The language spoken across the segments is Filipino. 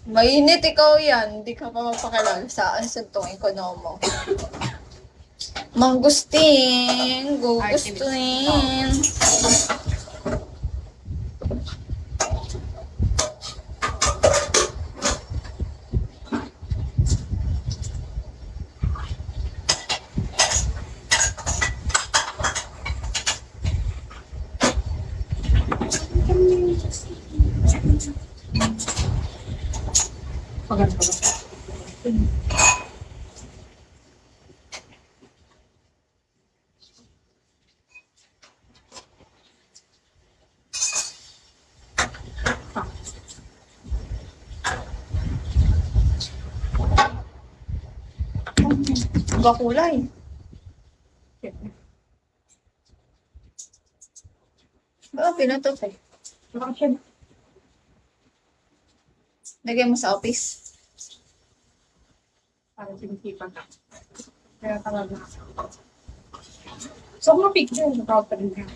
Mainit ikaw yan. Hindi ka pa mapakilala sa suntong ekonomo. Mangustin. Gugustuhin. Paganda ba? Iba kulay. Oo, pinatok eh. Bakit? Lagay mo sa office. Para sinisipan. Kaya talaga. So, kung picture, proud pa rin ka.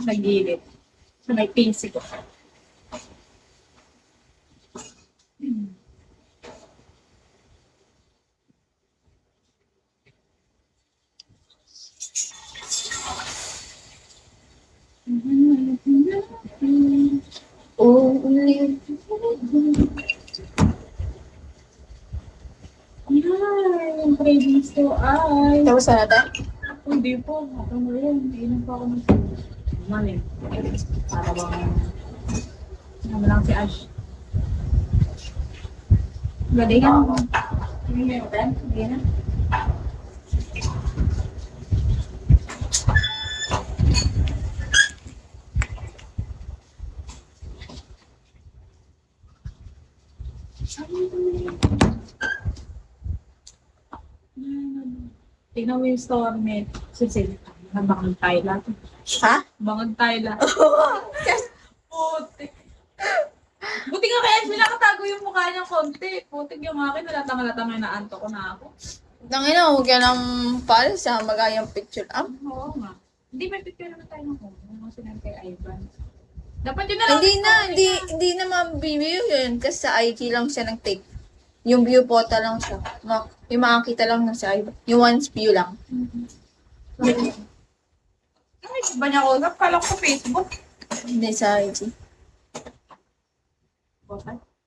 Nagilid. So, may pinsi ko. Oh, ulit. Yan, yung cravings ko ay... Tapos na natin? Hindi po. Ako mo yun. Iinom pa ako ng... Mali. Para bang... Ano lang si Ash. Galingan mo. Hindi mo yun? Hindi na. Tingnan mo yung store ni Cecil. Bangag tayo lahat. Ha? Bangag tayo lahat. Putik. Buti nga kaya siya nakatago yung mukha niya konti. Putik yung akin. Nalatang-latang na naanto ko na ako. Tangina, huwag yan ang palis ha. Magayang picture. Oo nga. Hindi, may picture naman tayo ng home. Yung mga sinabi kay Ivan. Dapat yun na lang. Hindi na mabibigyo yun. Kasi sa IG lang siya nag-take. Yung view photo lang siya. Yung makakita lang na sa IG. Yung once view lang. Ay, ba niya ako? Kala ko sa Facebook. Hindi sa IG.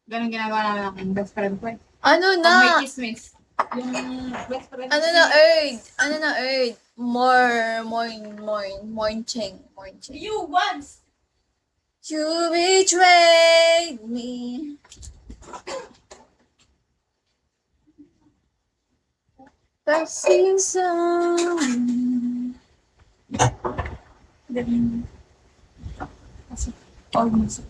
Ganun ginagawa namin ang best friend ko eh. Ano Pag na? may chismis. Yung best friend Ano na, Earth? Ano na, Earth? Morning. You once! You betrayed me. The season. Kasi almost.